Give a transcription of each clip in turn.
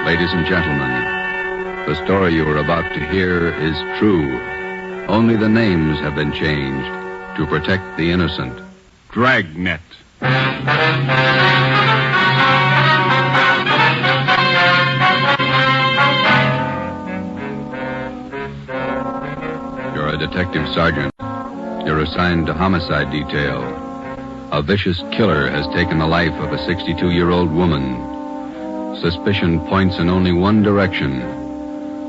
Ladies and gentlemen, the story you are about to hear is true. Only the names have been changed to protect the innocent. Dragnet. You're a detective sergeant. You're assigned to homicide detail. A vicious killer has taken the life of a 62-year-old woman. Suspicion points in only one direction.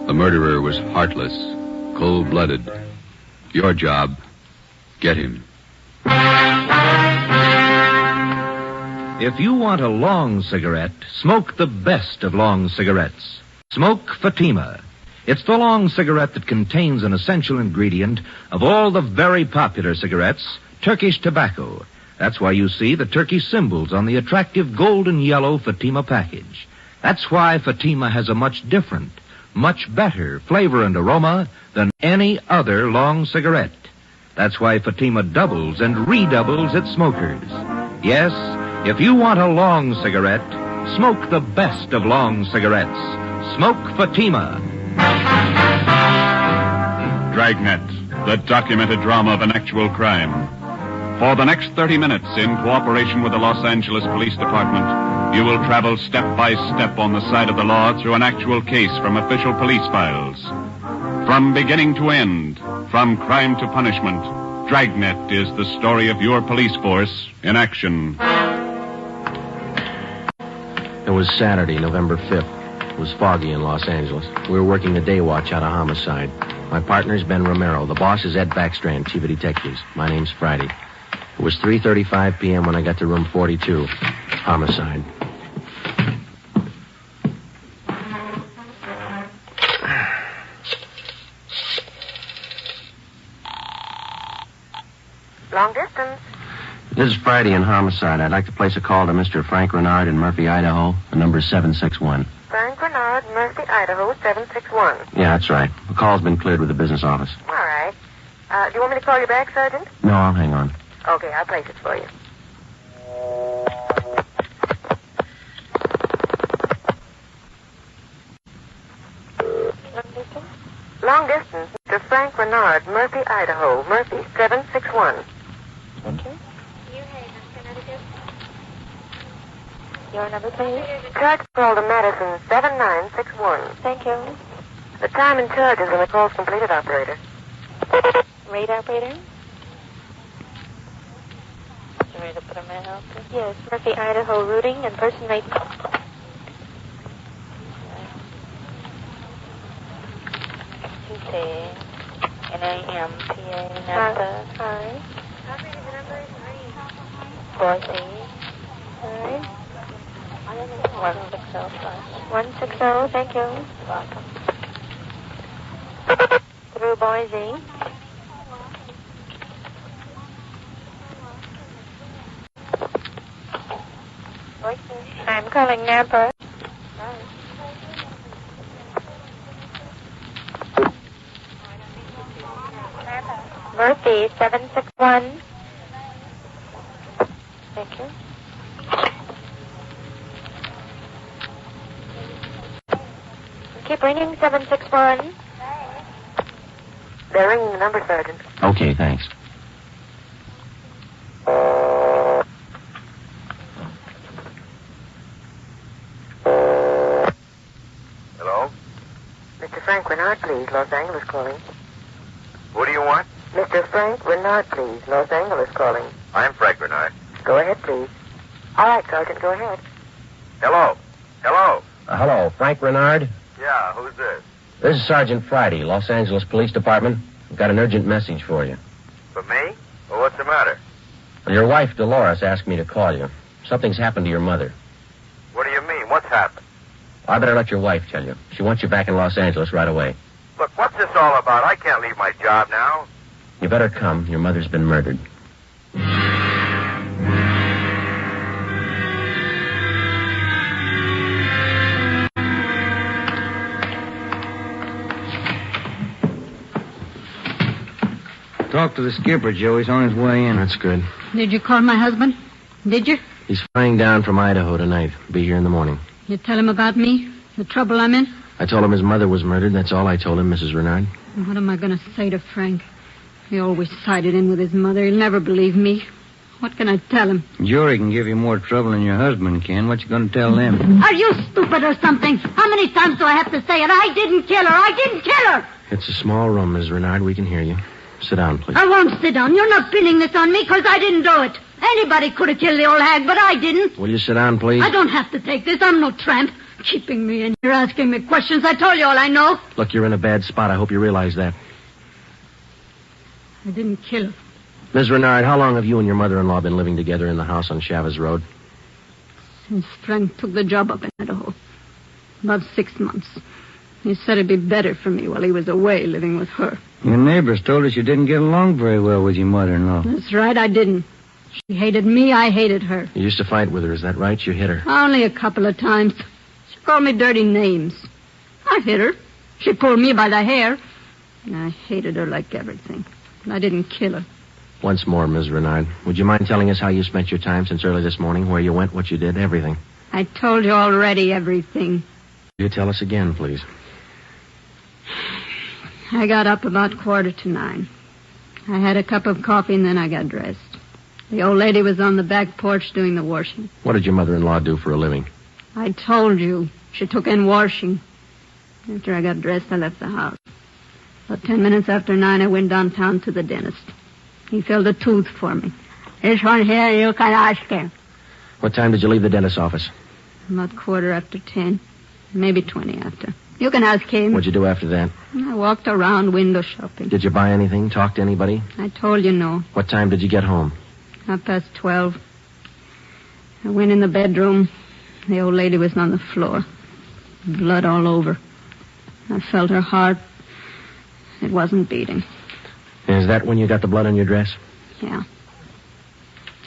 The murderer was heartless, cold-blooded. Your job, get him. If you want a long cigarette, smoke the best of long cigarettes. Smoke Fatima. It's the long cigarette that contains an essential ingredient of all the very popular cigarettes, Turkish tobacco. That's why you see the Turkish symbols on the attractive golden yellow Fatima package. That's why Fatima has a much different, much better flavor and aroma than any other long cigarette. That's why Fatima doubles and redoubles its smokers. Yes, if you want a long cigarette, smoke the best of long cigarettes. Smoke Fatima. Dragnet, the documented drama of an actual crime. For the next 30 minutes, in cooperation with the Los Angeles Police Department, you will travel step by step on the side of the law through an actual case from official police files. From beginning to end, from crime to punishment, Dragnet is the story of your police force in action. It was Saturday, November 5th. It was foggy in Los Angeles. We were working the day watch out of homicide. My partner's Ben Romero. The boss is Ed Backstrand, chief of detectives. My name's Friday. It was 3:35 p.m. when I got to room 42. Homicide. Long distance. This is Friday in homicide. I'd like to place a call to Mr. Frank Renard in Murphy, Idaho. The number is 761. Frank Renard, Murphy, Idaho, 761. Yeah, that's right. The call's been cleared with the business office. All right. Do you want me to call you back, Sergeant? No, I'll hang on. Okay, I'll place it for you. Long distance, Mr. Frank Renard, Murphy, Idaho. Murphy, 761. Thank you. Your number, please. Charge call to Madison, 7961. Thank you. The time and charges when the call's completed, operator. Read, operator. You ready to put him in, help? Yes, Murphy, Idaho, routing, impersonate. N-A-M-P-A, Napa. Hi. Operator, the number is 4C. Hi. 160, thank you. You're welcome. Through Boise. I'm calling Napa. Murphy, 761. Thank you. Keep ringing, 761. They're ringing the number, Sergeant. Okay, thanks. Hello? Mr. Frank Renard, please. Los Angeles calling. Who do you want? Mr. Frank Renard, please. Los Angeles calling. I'm Frank Renard. Go ahead, please. All right, Sergeant, go ahead. Hello? Hello? Hello, Frank Renard? Yeah, who's this? This is Sergeant Friday, Los Angeles Police Department. I've got an urgent message for you. For me? Well, what's the matter? Your wife, Dolores, asked me to call you. Something's happened to your mother. What do you mean? What's happened? I better let your wife tell you. She wants you back in Los Angeles right away. Look, what's this all about? I can't leave my job now. You better come. Your mother's been murdered. Talk to the skipper, Joe. He's on his way in. That's good. Did you call my husband? Did you? He's flying down from Idaho tonight. Be here in the morning. You tell him about me? The trouble I'm in? I told him his mother was murdered. That's all I told him, Mrs. Renard. What am I going to say to Frank? He always sided in with his mother. He'll never believe me. What can I tell him? Jury can give you more trouble than your husband can. What you going to tell them? Are you stupid or something? How many times do I have to say it? I didn't kill her. I didn't kill her. It's a small room, Mrs. Renard. We can hear you. Sit down, please. I won't sit down. You're not pinning this on me because I didn't do it. Anybody could have killed the old hag, but I didn't. Will you sit down, please? I don't have to take this. I'm no tramp. Keeping me in here asking me questions. I told you all I know. Look, you're in a bad spot. I hope you realize that. I didn't kill her. Ms. Renard, how long have you and your mother-in-law been living together in the house on Chavez Road? Since Frank took the job up in Idaho. About 6 months. He said it'd be better for me while he was away living with her. Your neighbors told us you didn't get along very well with your mother-in-law. That's right, I didn't. She hated me, I hated her. You used to fight with her, is that right? You hit her. Only a couple of times. She called me dirty names. I hit her. She pulled me by the hair. And I hated her like everything. I didn't kill her. Once more, Ms. Renard, would you mind telling us how you spent your time since early this morning, where you went, what you did, everything? I told you already everything. Will you tell us again, please? I got up about 9:15. I had a cup of coffee and then I got dressed. The old lady was on the back porch doing the washing. What did your mother-in-law do for a living? I told you. She took in washing. After I got dressed, I left the house. About 10 minutes after 9, I went downtown to the dentist. He filled a tooth for me. This one here, you can ask him. What time did you leave the dentist's office? About 10:15. Maybe 20 after. You can ask him. What'd you do after that? I walked around window shopping. Did you buy anything? Talk to anybody? I told you no. What time did you get home? 12:30. I went in the bedroom. The old lady was on the floor. Blood all over. I felt her heart. It wasn't beating. Is that when you got the blood on your dress? Yeah.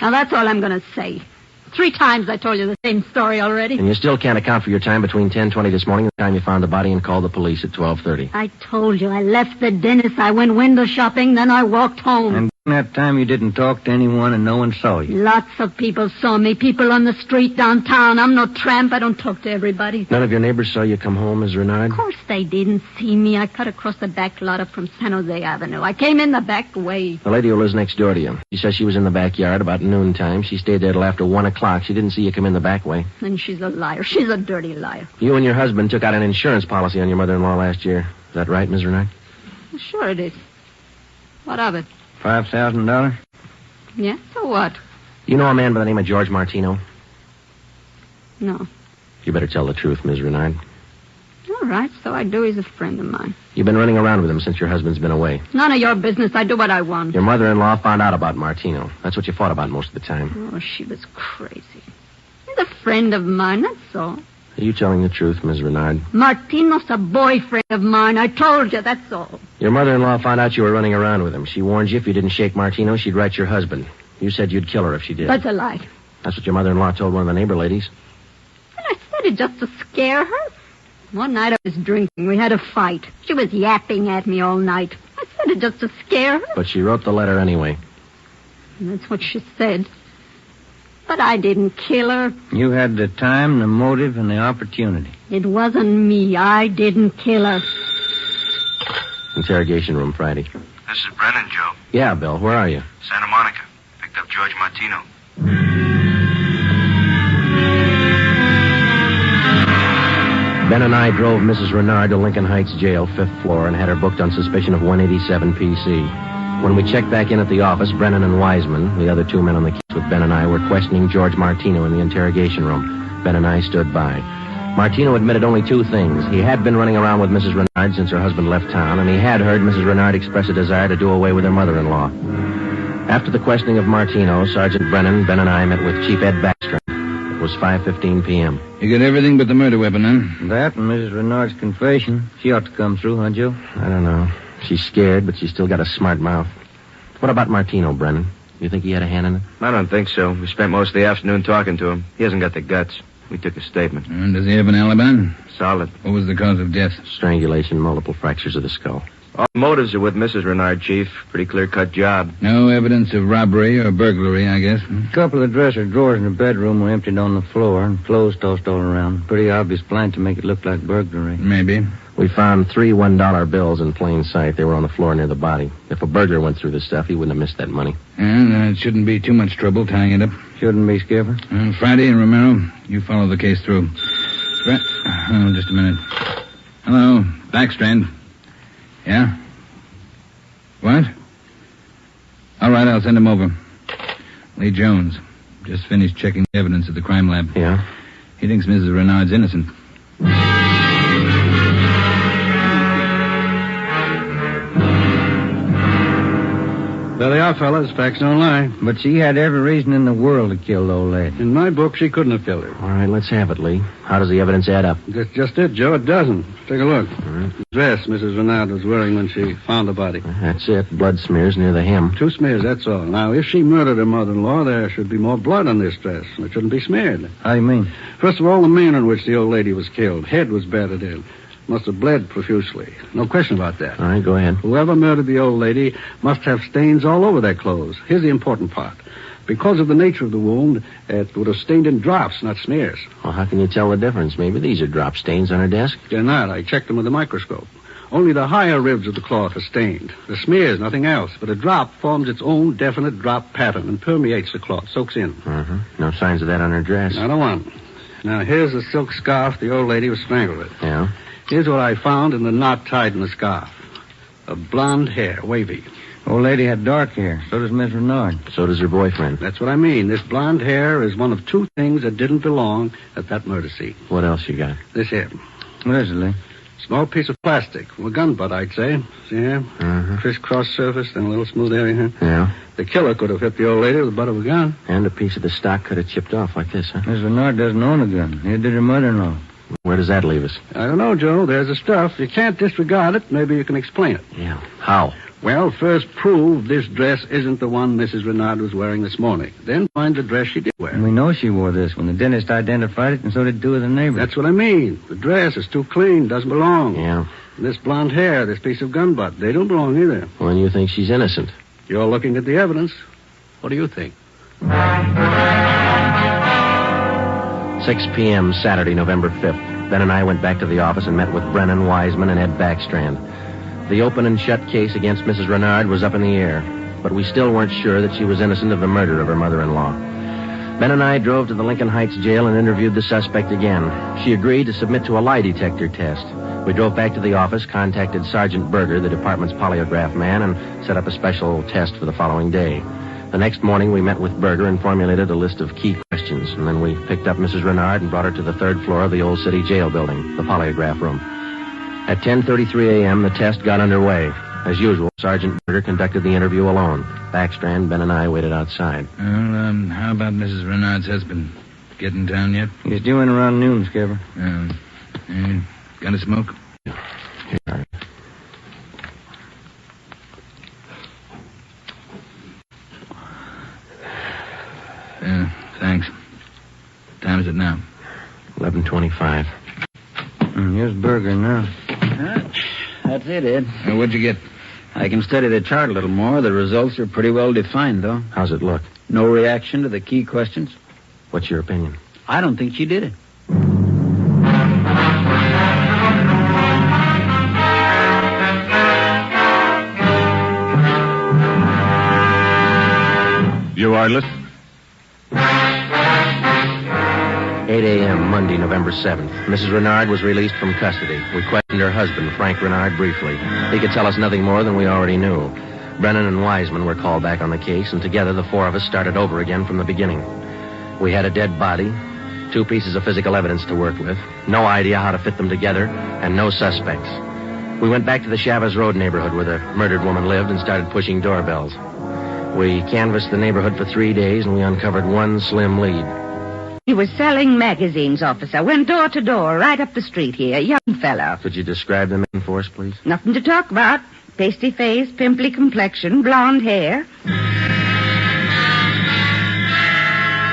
Now, that's all I'm going to say. 3 times I told you the same story already. And you still can't account for your time between 10:20 this morning and the time you found the body and called the police at 12:30. I told you. I left the dentist. I went window shopping. Then I walked home. And that time you didn't talk to anyone and no one saw you. Lots of people saw me. People on the street downtown. I'm no tramp. I don't talk to everybody. None of your neighbors saw you come home, Ms. Renard? Of course they didn't see me. I cut across the back lot up from San Jose Avenue. I came in the back way. The lady who lives next door to you. She says she was in the backyard about noontime. She stayed there till after 1 o'clock. She didn't see you come in the back way. And she's a liar. She's a dirty liar. You and your husband took out an insurance policy on your mother-in-law last year. Is that right, Ms. Renard? Sure it is. What of it? $5,000? Yeah, so what? You know a man by the name of George Martino? No. You better tell the truth, Ms. Renard. All right, so I do. He's a friend of mine. You've been running around with him since your husband's been away. None of your business. I do what I want. Your mother-in-law found out about Martino. That's what you fought about most of the time. Oh, she was crazy. He's a friend of mine, that's all. Are you telling the truth, Ms. Renard? Martino's a boyfriend of mine. I told you, that's all. Your mother-in-law found out you were running around with him. She warned you if you didn't shake Martino, she'd write your husband. You said you'd kill her if she did. That's a lie. That's what your mother-in-law told one of the neighbor ladies. And I said it just to scare her. One night I was drinking. We had a fight. She was yapping at me all night. I said it just to scare her. But she wrote the letter anyway. And that's what she said. But I didn't kill her. You had the time, the motive, and the opportunity. It wasn't me. I didn't kill her. Interrogation room, Friday. This is Brennan, Joe. Yeah, Bill. Where are you? Santa Monica. Picked up George Martino. Ben and I drove Mrs. Renard to Lincoln Heights Jail, 5th floor, and had her booked on suspicion of 187 PC. When we checked back in at the office, Brennan and Wiseman, the other 2 men on the case with Ben and I, were questioning George Martino in the interrogation room. Ben and I stood by. Martino admitted only 2 things. He had been running around with Mrs. Renard since her husband left town, and he had heard Mrs. Renard express a desire to do away with her mother-in-law. After the questioning of Martino, Sergeant Brennan, Ben and I met with Chief Ed Backstrom. It was 5:15 p.m. You got everything but the murder weapon, huh? That and Mrs. Renard's confession. She ought to come through, huh, Joe? I don't know. She's scared, but she's still got a smart mouth. What about Martino, Brennan? You think he had a hand in it? I don't think so. We spent most of the afternoon talking to him. He hasn't got the guts. We took a statement. And does he have an alibi? Solid. What was the cause of death? Strangulation, multiple fractures of the skull. All motives are with Mrs. Renard, Chief. Pretty clear-cut job. No evidence of robbery or burglary, I guess. A couple of dresser drawers in the bedroom were emptied on the floor and clothes tossed all around. Pretty obvious plan to make it look like burglary. Maybe. We found 3 $1 bills in plain sight. They were on the floor near the body. If a burglar went through the stuff, he wouldn't have missed that money. And it shouldn't be too much trouble tying it up. Shouldn't be, Skipper. Friday and Romero, you follow the case through. Just a minute. Hello, Backstrand. Yeah? What? All right, I'll send him over. Lee Jones. Just finished checking the evidence at the crime lab. Yeah? He thinks Mrs. Renard's innocent. There they are, fellas. Facts don't lie. But she had every reason in the world to kill the old lady. In my book, she couldn't have killed her. All right, let's have it, Lee. How does the evidence add up? That's just it, Joe. It doesn't. Take a look. The dress Mrs. Renard was wearing when she found the body. That's it. Blood smears near the hem. 2 smears, that's all. Now, if she murdered her mother-in-law, there should be more blood on this dress. And it shouldn't be smeared. How do you mean? First of all, the manner in which the old lady was killed. Head was battered in. Must have bled profusely. No question about that. All right, go ahead. Whoever murdered the old lady must have stains all over their clothes. Here's the important part. Because of the nature of the wound, it would have stained in drops, not smears. Well, how can you tell the difference? Maybe these are drop stains on her desk. They're not. I checked them with a microscope. Only the higher ribs of the cloth are stained. The smears, nothing else. But a drop forms its own definite drop pattern and permeates the cloth, soaks in. No signs of that on her dress. Not a one. Now, here's the silk scarf the old lady was strangled with. Yeah? Here's what I found in the knot tied in the scarf. A blonde hair, wavy. Old lady had dark hair. So does Miss Renard. So does her boyfriend. That's what I mean. This blonde hair is one of 2 things that didn't belong at that murder scene. What else you got? This here. What is it, Lee? Small piece of plastic. From a gun butt, I'd say. See here? Crisscross surface, then a little smooth area here. Yeah? The killer could have hit the old lady with the butt of a gun. And a piece of the stock could have chipped off like this, huh? Miss Renard doesn't own a gun. Neither did her mother-in-law. Where does that leave us? I don't know, Joe. There's the stuff. You can't disregard it. Maybe you can explain it. Yeah. How? Well, first prove this dress isn't the one Mrs. Renard was wearing this morning. Then find the dress she did wear. And we know she wore this when the dentist identified it, and so did 2 of the neighbors. That's what I mean. The dress is too clean, doesn't belong. Yeah. This blonde hair, this piece of gun butt, they don't belong either. Well, and you think she's innocent? You're looking at the evidence. What do you think? 6 p.m. Saturday, November 5th. Ben and I went back to the office and met with Brennan, Wiseman, and Ed Backstrand. The open and shut case against Mrs. Renard was up in the air, but we still weren't sure that she was innocent of the murder of her mother-in-law. Ben and I drove to the Lincoln Heights jail and interviewed the suspect again. She agreed to submit to a lie detector test. We drove back to the office, contacted Sergeant Berger, the department's polygraph man, and set up a special test for the following day. The next morning, we met with Berger and formulated a list of key questions, and then we picked up Mrs. Renard and brought her to the 3rd floor of the old city jail building, the polygraph room. At 10:33 a.m., the test got underway. As usual, Sergeant Berger conducted the interview alone. Backstrand, Ben, and I waited outside. Well, how about Mrs. Renard's husband? Get in town yet? He's due in around noon, Skipper. Got a smoke? Here. Thanks. What time is it now? 11:25. Here's Berger now. That's it, Ed. What'd you get? I can study the chart a little more. The results are pretty well defined, though. How's it look? No reaction to the key questions. What's your opinion? I don't think she did it. You are listening. 8 a.m., Monday, November 7th. Mrs. Renard was released from custody. We questioned her husband, Frank Renard, briefly. He could tell us nothing more than we already knew. Brennan and Wiseman were called back on the case, and together the 4 of us started over again from the beginning. We had a dead body, 2 pieces of physical evidence to work with, no idea how to fit them together, and no suspects. We went back to the Chavez Road neighborhood where the murdered woman lived and started pushing doorbells. We canvassed the neighborhood for 3 days, and we uncovered one slim lead. He was selling magazines, officer. Went door to door, right up the street here. Young fellow. Could you describe the man for us, please? Nothing to talk about. Pasty face, pimply complexion, blonde hair.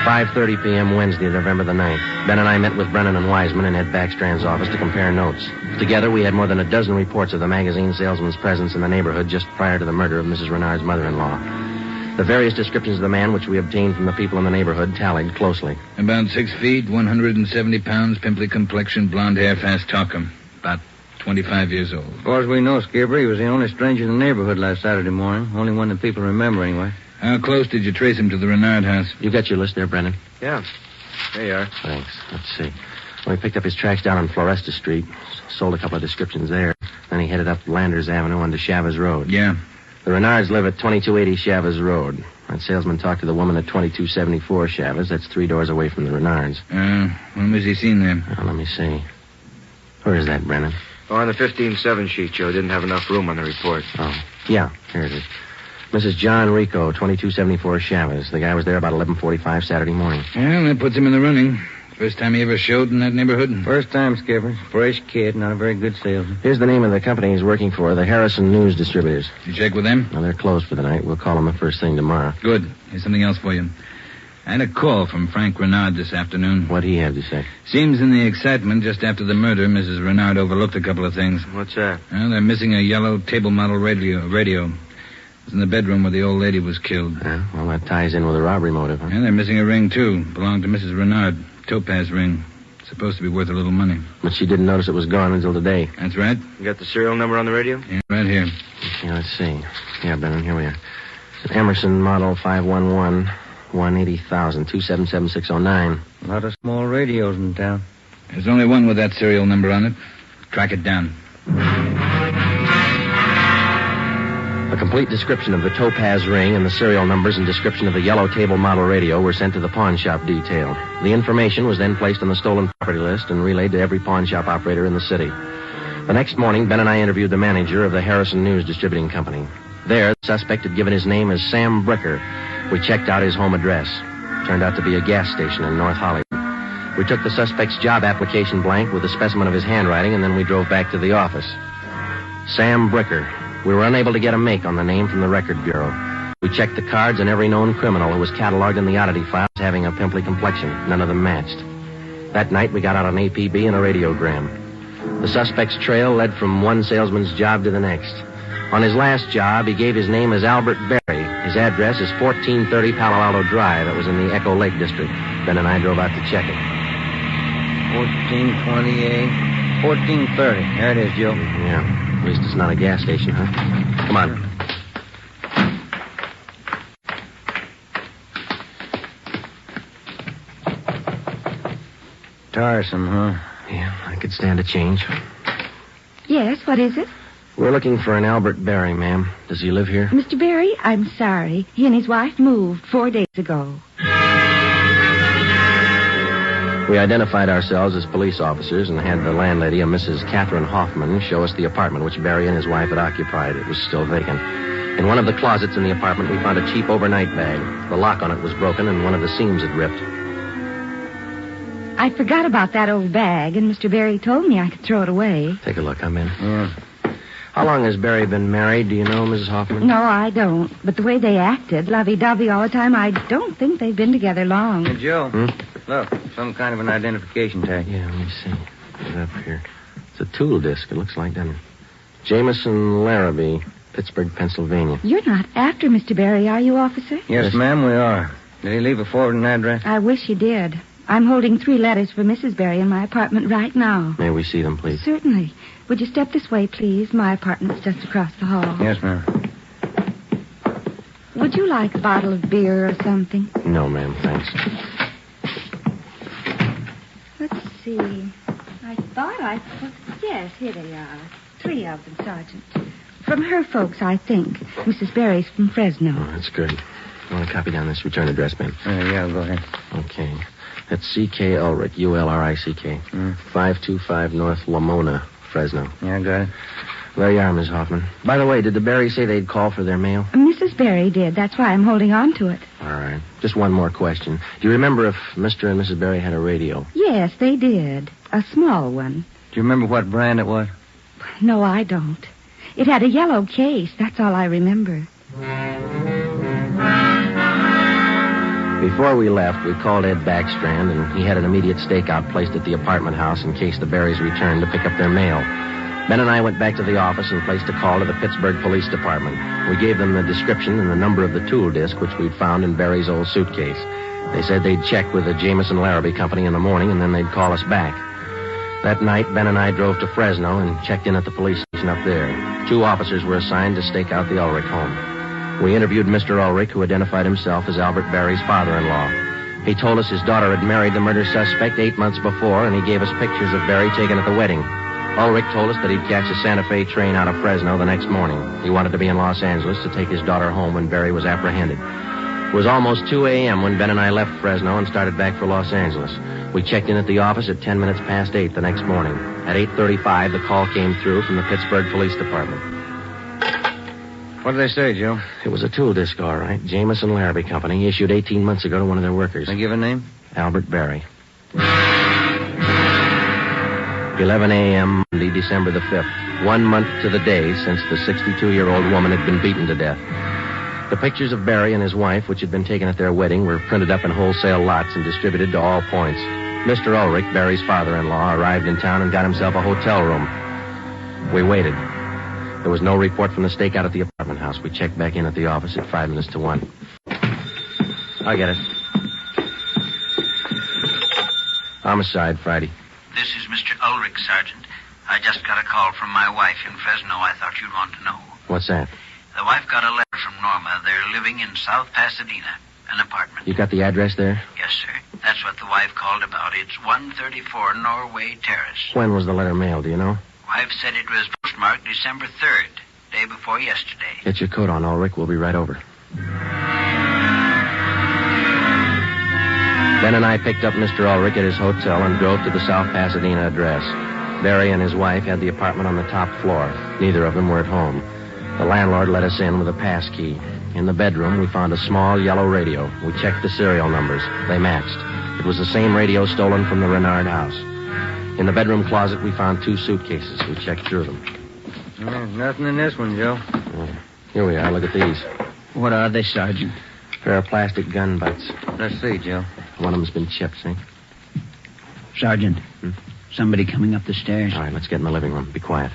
5:30 p.m. Wednesday, November the 9th. Ben and I met with Brennan and Wiseman in Ed Backstrand's office to compare notes. Together, we had more than a dozen reports of the magazine salesman's presence in the neighborhood just prior to the murder of Mrs. Renard's mother-in-law. The various descriptions of the man which we obtained from the people in the neighborhood tallied closely. About 6 feet, 170 pounds, pimply complexion, blonde hair, fast talker. About 25 years old. As far as we know, Skipper, he was the only stranger in the neighborhood last Saturday morning. Only one that people remember, anyway. How close did you trace him to the Renard house? You got your list there, Brennan? Yeah. There you are. Thanks. Let's see. Well, he picked up his tracks down on Floresta Street, sold a couple of descriptions there. Then he headed up Landers Avenue onto Chavez Road. Yeah. The Renards live at 2280 Chavez Road. That salesman talked to the woman at 2274 Chavez. That's 3 doors away from the Renards. When was he seen there? Let me see. Where is that, Brennan? Oh, on the 15-7 sheet, Joe. Didn't have enough room on the report. Oh, yeah. Here it is. Mrs. John Rico, 2274 Chavez. The guy was there about 11:45 Saturday morning. Well, that puts him in the running. First time he ever showed in that neighborhood? First time, Skipper. Fresh kid, not a very good salesman. Here's the name of the company he's working for, the Harrison News Distributors. You check with them? Well, they're closed for the night. We'll call them the first thing tomorrow. Good. Here's something else for you. I had a call from Frank Renard this afternoon. What'd he have to say? Seems in the excitement just after the murder, Mrs. Renard overlooked a couple of things. What's that? Well, they're missing a yellow table model radio. It was in the bedroom where the old lady was killed. Well, that ties in with a robbery motive, huh? Yeah, they're missing a ring, too. Belonged to Mrs. Renard. Topaz ring. Supposed to be worth a little money. But she didn't notice it was gone until today. That's right. You got the serial number on the radio? Yeah, right here. Yeah, let's see. Yeah, Brennan, here we are. It's an Emerson model 511, 180,000, 277609. A lot of small radios in town. There's only one with that serial number on it. Track it down. A complete description of the Topaz ring and the serial numbers and description of the yellow table model radio were sent to the pawn shop detail. The information was then placed on the stolen property list and relayed to every pawn shop operator in the city. The next morning, Ben and I interviewed the manager of the Harrison News Distributing Company. There, the suspect had given his name as Sam Bricker. We checked out his home address. Turned out to be a gas station in North Hollywood. We took the suspect's job application blank with a specimen of his handwriting, and then we drove back to the office. Sam Bricker. We were unable to get a make on the name from the Record Bureau. We checked the cards on every known criminal who was cataloged in the oddity files having a pimply complexion. None of them matched. That night, we got out an APB and a radiogram. The suspect's trail led from one salesman's job to the next. On his last job, he gave his name as Albert Berry. His address is 1430 Palo Alto Drive. It was in the Echo Lake District. Ben and I drove out to check it. 1428, 1430. There it is, Joe. Yeah. At least it's not a gas station, huh? Come on. Tiresome, huh? Yeah, I could stand a change. Yes, what is it? We're looking for an Albert Berry, ma'am. Does he live here? Mr. Berry, I'm sorry. He and his wife moved 4 days ago. We identified ourselves as police officers and had the landlady, a Mrs. Catherine Hoffman, show us the apartment which Berry and his wife had occupied. It was still vacant. In one of the closets in the apartment, we found a cheap overnight bag. The lock on it was broken and one of the seams had ripped. I forgot about that old bag, and Mr. Berry told me I could throw it away. Take a look. I'm in. Yeah. How long has Berry been married? Do you know, Mrs. Hoffman? No, I don't. But the way they acted, lovey-dovey all the time, I don't think they've been together long. Hey, Joe. Look, some kind of an identification tag. Yeah, let me see. Get it up here. It's a tool disc, it looks like, doesn't it? Jameson Larrabee, Pittsburgh, Pennsylvania. You're not after Mr. Berry, are you, officer? Yes, ma'am, we are. Did he leave a forwarding address? I wish he did. I'm holding 3 letters for Mrs. Berry in my apartment right now. May we see them, please? Certainly. Would you step this way, please? My apartment's just across the hall. Yes, ma'am. Would you like a bottle of beer or something? No, ma'am, thanks. Let's see. I thought I put... Yes, here they are. 3 of them, Sergeant. From her folks, I think. Mrs. Berry's from Fresno. Oh, that's good. You want to copy down this return address, ma'am? Yeah, go ahead. Okay. That's C.K. Ulrich, U-L-R-I-C-K. 525 North Lamona, Fresno. Yeah, got it. There you are, Miss Hoffman. By the way, did the Berrys say they'd call for their mail? Mrs. Berry did. That's why I'm holding on to it. All right. Just one more question. Do you remember if Mr. and Mrs. Berry had a radio? Yes, they did. A small one. Do you remember what brand it was? No, I don't. It had a yellow case. That's all I remember. Before we left, we called Ed Backstrand, and he had an immediate stakeout placed at the apartment house in case the Berries returned to pick up their mail. Ben and I went back to the office and placed a call to the Pittsburgh Police Department. We gave them the description and the number of the tool disc which we'd found in Barry's old suitcase. They said they'd check with the Jameson Larrabee Company in the morning, and then they'd call us back. That night, Ben and I drove to Fresno and checked in at the police station up there. 2 officers were assigned to stake out the Ulrich home. We interviewed Mr. Ulrich, who identified himself as Albert Barry's father-in-law. He told us his daughter had married the murder suspect 8 months before, and he gave us pictures of Barry taken at the wedding. Ulrich told us that he'd catch a Santa Fe train out of Fresno the next morning. He wanted to be in Los Angeles to take his daughter home when Barry was apprehended. It was almost 2 a.m. when Ben and I left Fresno and started back for Los Angeles. We checked in at the office at 10 minutes past 8 the next morning. At 8:35, the call came through from the Pittsburgh Police Department. What did they say, Joe? It was a tool disc, all right. Jameson Larrabee Company, issued 18 months ago to one of their workers. They give a name? Albert Barry. 11 a.m. Monday, December the 5th. 1 month to the day since the 62-year-old woman had been beaten to death. The pictures of Barry and his wife, which had been taken at their wedding, were printed up in wholesale lots and distributed to all points. Mr. Ulrich, Barry's father-in-law, arrived in town and got himself a hotel room. We waited. There was no report from the stakeout at the apartment house. We checked back in at the office at 5 minutes to 1. I'll get it. Homicide, Friday. This is Mr. Ulrich, Sergeant. I just got a call from my wife in Fresno. I thought you'd want to know. What's that? The wife got a letter from Norma. They're living in South Pasadena, an apartment. You got the address there? Yes, sir. That's what the wife called about. It's 134 Norway Terrace. When was the letter mailed, do you know? Wife said it was postmarked December 3rd, day before yesterday. Get your coat on, Ulrich. We'll be right over. Ben and I picked up Mr. Ulrich at his hotel and drove to the South Pasadena address. Barry and his wife had the apartment on the top floor. Neither of them were at home. The landlord let us in with a pass key. In the bedroom, we found a small yellow radio. We checked the serial numbers. They matched. It was the same radio stolen from the Renard house. In the bedroom closet, we found 2 suitcases. We checked through them. Nothing in this one, Joe. Here we are. Look at these. What are they, Sergeant? A pair of plastic gun butts. Let's see, Joe. One of them's been chipped, see? Sergeant, somebody coming up the stairs. All right, let's get in the living room. Be quiet.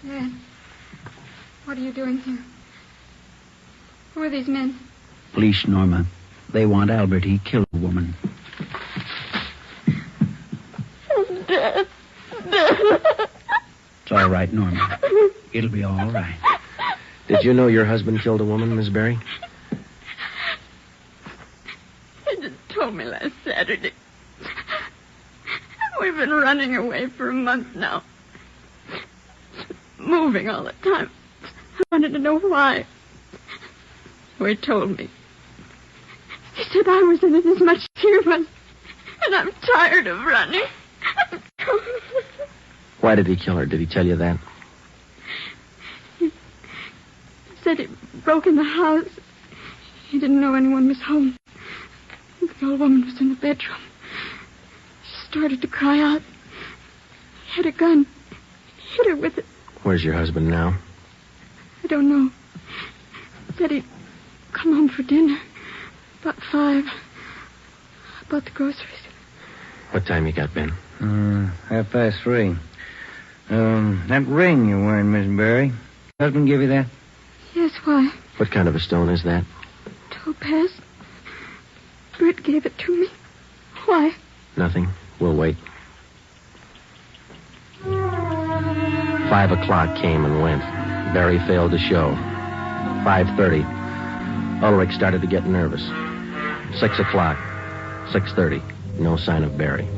Dad, what are you doing here? Who are these men? Police, Norma. They want Albert. He killed a woman. Dad. It's all right, Norma. It'll be all right. Did you know your husband killed a woman, Miss Barry? He just told me last Saturday. We've been running away for a month now. Moving all the time. I wanted to know why. So he told me. He said I was in it as much as he was. And I'm tired of running. Why did he kill her? Did he tell you that? He said he broke in the house. He didn't know anyone was home. The old woman was in the bedroom. She started to cry out. He had a gun. He hit her with it. Where's your husband now? I don't know. He said he'd come home for dinner. About 5. I bought the groceries. What time you got, Ben? 3:30. That ring you're wearing, Miss Barry. Husband give you that? Yes, why? What kind of a stone is that? Topaz. Britt gave it to me. Why? Nothing. We'll wait. 5 o'clock came and went. Barry failed to show. 5:30. Ulrich started to get nervous. 6 o'clock. 6:30. No sign of Barry.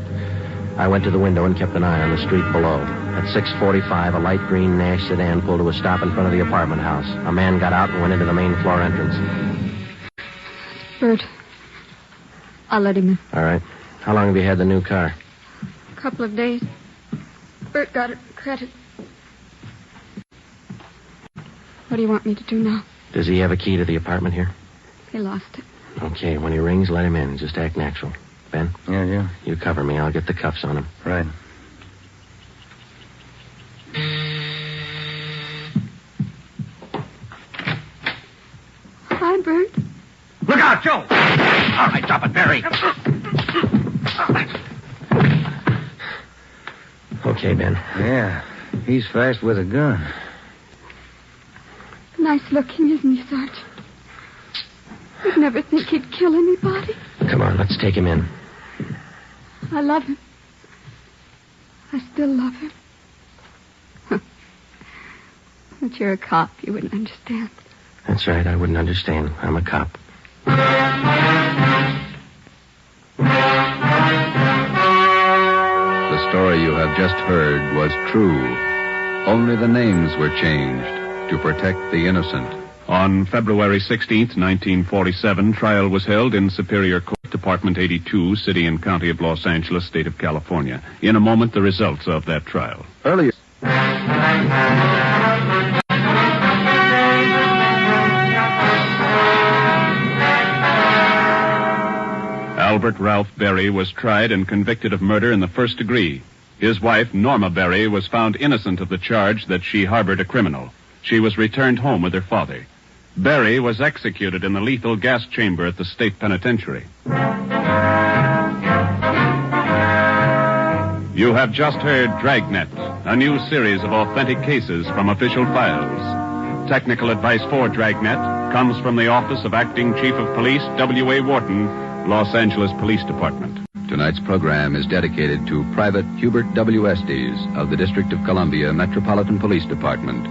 I went to the window and kept an eye on the street below. At 6:45, a light green Nash sedan pulled to a stop in front of the apartment house. A man got out and went into the main floor entrance. Bert. I'll let him in. All right. How long have you had the new car? A couple of days. Bert got it for credit. What do you want me to do now? Does he have a key to the apartment here? He lost it. Okay, when he rings, let him in. Just act natural. Ben? Yeah. You cover me. I'll get the cuffs on him. Right. sunburned. Look out, Joe! All right, drop it, Barry. Okay, Ben. Yeah, he's fast with a gun. Nice looking, isn't he, Sergeant? You'd never think he'd kill anybody. Come on, let's take him in. I love him. I still love him. But you're a cop. You wouldn't understand. That's right, I wouldn't understand. I'm a cop. The story you have just heard was true. Only the names were changed to protect the innocent. On February 16th, 1947, trial was held in Superior Court, Department 82, City and County of Los Angeles, State of California. In a moment, the results of that trial. Earlier. Albert Ralph Berry was tried and convicted of murder in the first degree. His wife, Norma Berry, was found innocent of the charge that she harbored a criminal. She was returned home with her father. Berry was executed in the lethal gas chamber at the state penitentiary. You have just heard Dragnet, a new series of authentic cases from official files. Technical advice for Dragnet comes from the Office of Acting Chief of Police W.A. Wharton, Los Angeles Police Department. Tonight's program is dedicated to Private Hubert W. Estes of the District of Columbia Metropolitan Police Department,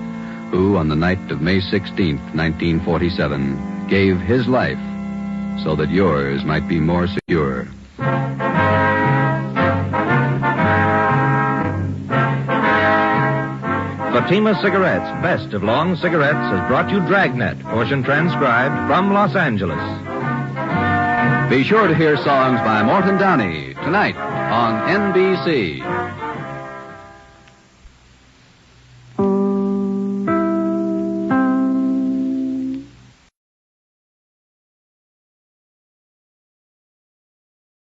who on the night of May 16th, 1947, gave his life so that yours might be more secure. Fatima Cigarettes, best of long cigarettes, has brought you Dragnet, portion transcribed from Los Angeles. Be sure to hear songs by Morton Downey tonight on NBC.